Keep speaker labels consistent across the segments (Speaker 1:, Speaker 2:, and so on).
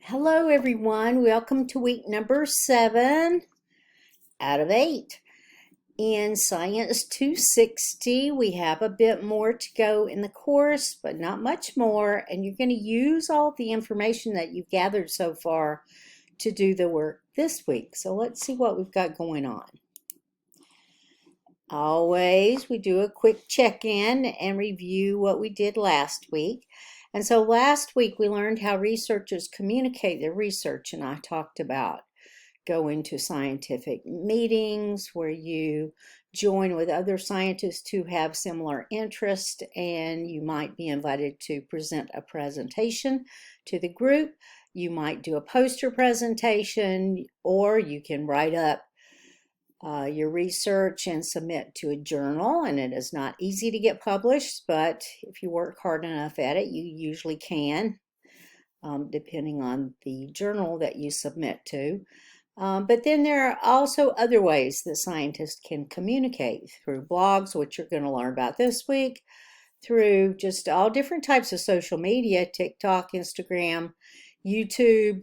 Speaker 1: Hello, everyone. Welcome to week number 7 out of 8. In Science 260, we have a bit more to go in the course, but not much more. And you're going to use all the information that you've gathered so far to do the work this week. So let's see what we've got going on. Always, we do a quick check-in and review what we did last week. And so last week we learned how researchers communicate their research, and I talked about going to scientific meetings where you join with other scientists who have similar interests, and you might be invited to present a presentation to the group. You might do a poster presentation, or you can write up your research and submit to a journal, and it is not easy to get published, but if you work hard enough at it, you usually can, depending on the journal that you submit to. But then there are also other ways that scientists can communicate through blogs, which you're going to learn about this week, through just all different types of social media, TikTok, Instagram, YouTube,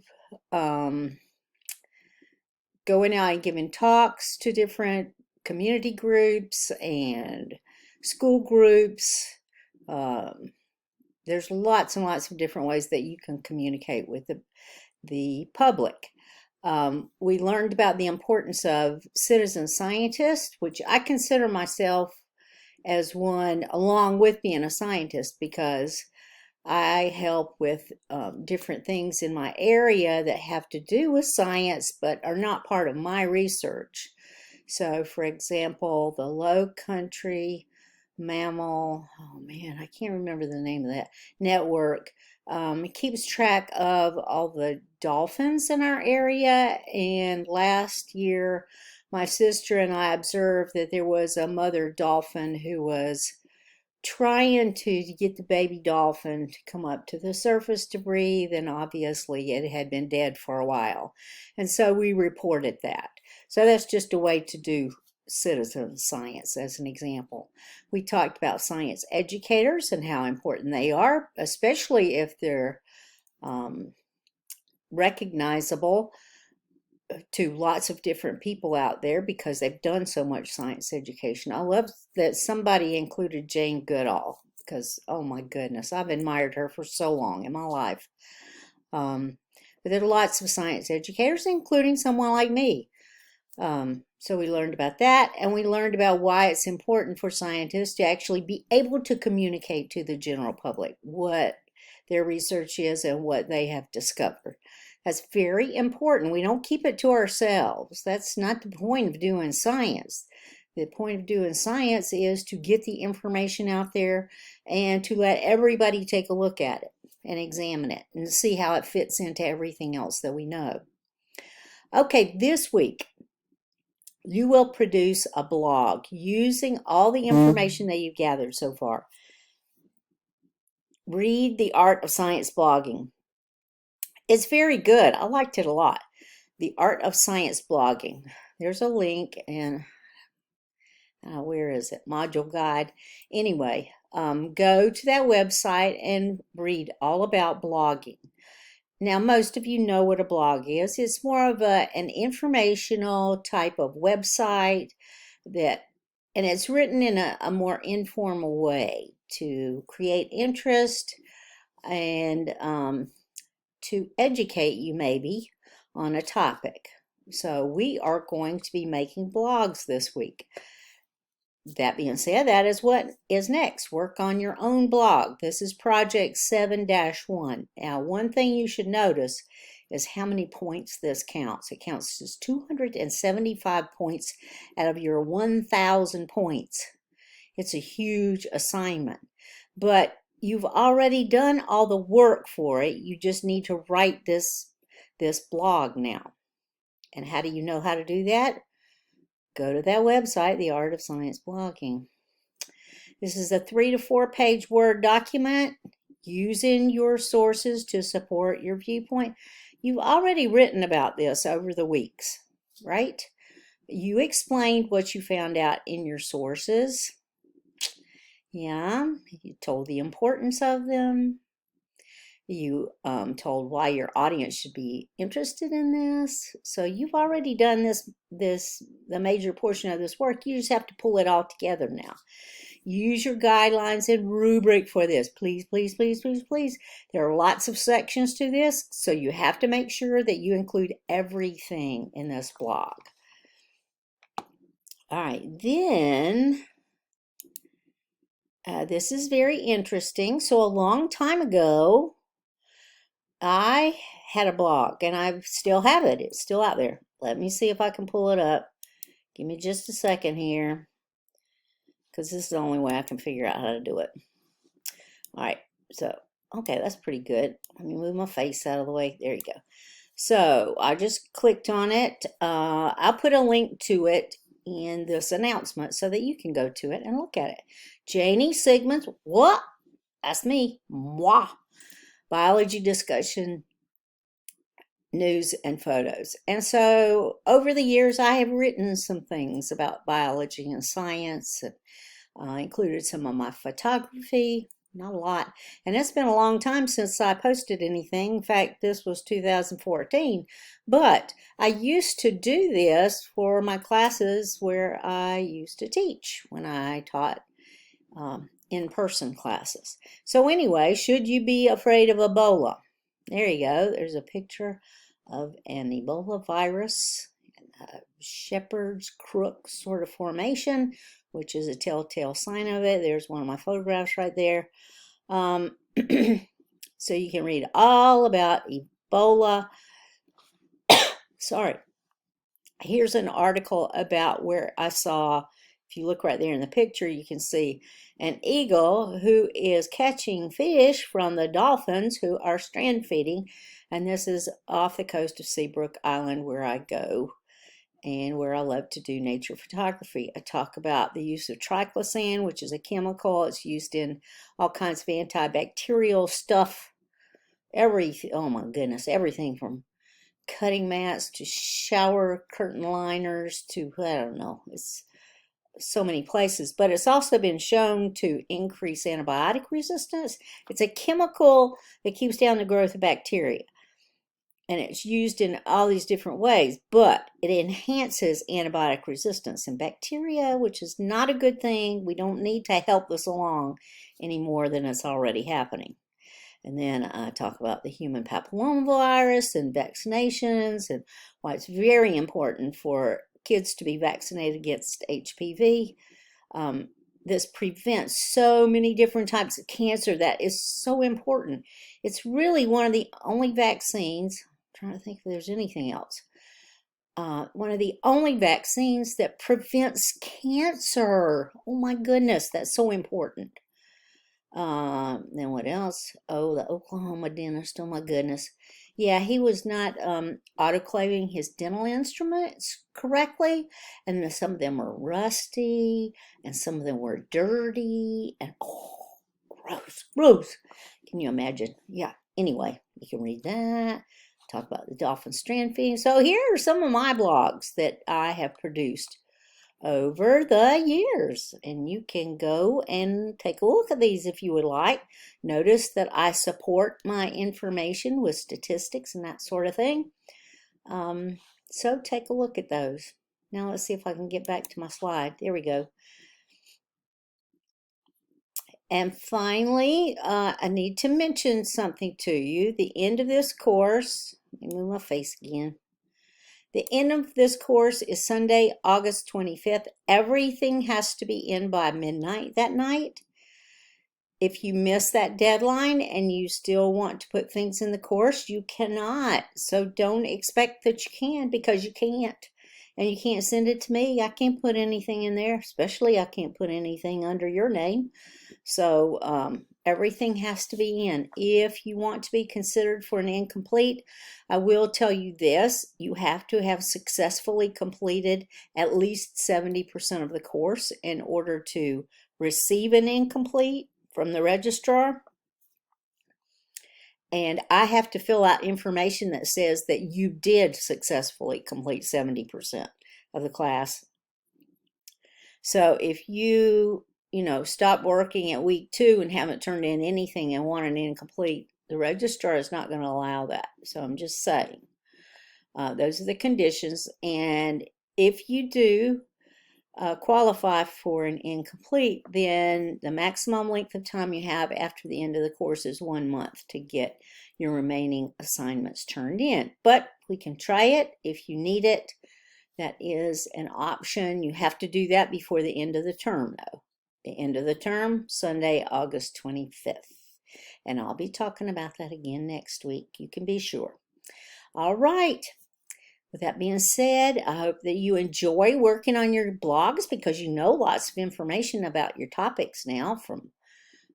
Speaker 1: going out and giving talks to different community groups and school groups. There's lots and lots of different ways that you can communicate with the public. We learned about the importance of citizen scientists, which I consider myself as one along with being a scientist, because I help with different things in my area that have to do with science but are not part of my research. So, for example, the Low Country Mammal, oh man, I can't remember the name of that network. It keeps track of all the dolphins in our area, and last year my sister and I observed that there was a mother dolphin who was trying to get the baby dolphin to come up to the surface to breathe, and obviously it had been dead for a while. And so we reported that. So that's just a way to do citizen science as an example. We talked about science educators and how important they are, especially if they're recognizable to lots of different people out there because they've done so much science education. I love that somebody included Jane Goodall because, oh my goodness, I've admired her for so long in my life. But there are lots of science educators, including someone like me. So we learned about that, and we learned about why it's important for scientists to actually be able to communicate to the general public what their research is and what they have discovered. That's very important. We don't keep it to ourselves. That's not the point of doing science. The point of doing science is to get the information out there and to let everybody take a look at it and examine it and see how it fits into everything else that we know. Okay, this week you will produce a blog using all the information that you've gathered so far. Read The Art of Science Blogging. It's very good. I liked it a lot. The Art of Science Blogging. There's a link, and where is it? Module guide. Anyway, go to that website and read all about blogging. Now, most of you know what a blog is. It's more of an informational type of website and it's written in a more informal way to create interest and to educate you maybe on a topic. So we are going to be making blogs this week. That being said, that is what is next. Work on your own blog. This is project 7-1. Now, one thing you should notice is how many points this counts. It counts as 275 points out of your 1,000 points. It's a huge assignment, but you've already done all the work for it. You just need to write this blog now. And how do you know how to do that? Go to that website, The Art of Science Blogging. This is a 3 to 4 page Word document using your sources to support your viewpoint. You've already written about this over the weeks, right? You explained what you found out in your sources. Yeah, you told the importance of them. You told why your audience should be interested in this. So you've already done the major portion of this work. You just have to pull it all together now. Use your guidelines and rubric for this. Please, please, please, please, please. There are lots of sections to this, so you have to make sure that you include everything in this blog. All right, then this is very interesting. So a long time ago, I had a blog, and I still have it. It's still out there. Let me see if I can pull it up. Give me just a second here, because this is the only way I can figure out how to do it. All right, so, okay, that's pretty good. Let me move my face out of the way. There you go. So I just clicked on it. I'll put a link to it in this announcement so that you can go to it and look at it. Janie Sigmon's, what? That's me. Moi. Biology discussion, news, and photos. And so over the years, I have written some things about biology and science, and included some of my photography. Not a lot. And it's been a long time since I posted anything. In fact, this was 2014. But I used to do this for my classes where I used to teach when I taught in-person classes. So anyway, should you be afraid of Ebola? There you go. There's a picture of an Ebola virus, shepherd's crook sort of formation, which is a telltale sign of it. There's one of my photographs right there. So you can read all about Ebola. Sorry. Here's an article about where I saw, if you look right there in the picture, you can see an eagle who is catching fish from the dolphins who are strand feeding. And this is off the coast of Seabrook Island where I go and where I love to do nature photography. I talk about the use of triclosan, which is a chemical. It's used in all kinds of antibacterial stuff. Oh my goodness, everything from cutting mats to shower curtain liners to, I don't know, it's so many places. But it's also been shown to increase antibiotic resistance. It's a chemical that keeps down the growth of bacteria. And it's used in all these different ways, but it enhances antibiotic resistance in bacteria, which is not a good thing. We don't need to help this along any more than it's already happening. And then I talk about the human papillomavirus and vaccinations and why it's very important for kids to be vaccinated against HPV. This prevents so many different types of cancer. That is so important. It's really one of the only vaccines, I'm trying to think if there's anything else, one of the only vaccines that prevents cancer. Oh my goodness, that's so important. Then what else? Oh, the Oklahoma dentist. Oh my goodness. Yeah, he was not autoclaving his dental instruments correctly, and some of them were rusty, and some of them were dirty, and oh, gross, gross. Can you imagine? Yeah. Anyway, you can read that. Talk about the dolphin strand feeding. So here are some of my blogs that I have produced over the years, and you can go and take a look at these if you would like. Notice that I support my information with statistics and that sort of thing. So take a look at those. Now let's see if I can get back to my slide. There we go. And finally, I need to mention something to you. The end of this course, let me move my face again. The end of this course is Sunday, August 25th. Everything has to be in by midnight that night. If you miss that deadline and you still want to put things in the course, you cannot. So don't expect that you can, because you can't. And you can't send it to me. I can't put anything in there, especially I can't put anything under your name. So everything has to be in. If you want to be considered for an incomplete, I will tell you this: you have to have successfully completed at least 70% of the course in order to receive an incomplete from the registrar. And I have to fill out information that says that you did successfully complete 70% of the class. So if you stop working at week 2 and haven't turned in anything and want an incomplete, The registrar is not going to allow that. So I'm just saying. Those are the conditions. And if you do qualify for an incomplete, then the maximum length of time you have after the end of the course is 1 month to get your remaining assignments turned in. But we can try it if you need it. That is an option. You have to do that before the end of the term, though. The end of the term, Sunday, August 25th. And I'll be talking about that again next week. You can be sure. All right. With that being said, I hope that you enjoy working on your blogs because you know lots of information about your topics now, from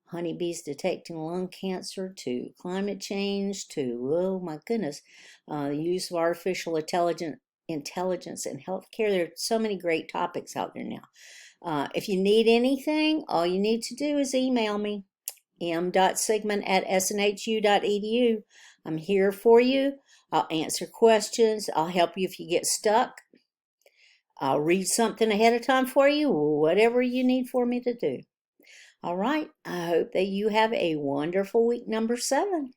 Speaker 1: honeybees detecting lung cancer to climate change to, oh my goodness, the use of artificial intelligence in healthcare. There are so many great topics out there now. If you need anything, all you need to do is email me, m.sigmon@snhu.edu. I'm here for you. I'll answer questions. I'll help you if you get stuck. I'll read something ahead of time for you, whatever you need for me to do. All right. I hope that you have a wonderful week number 7.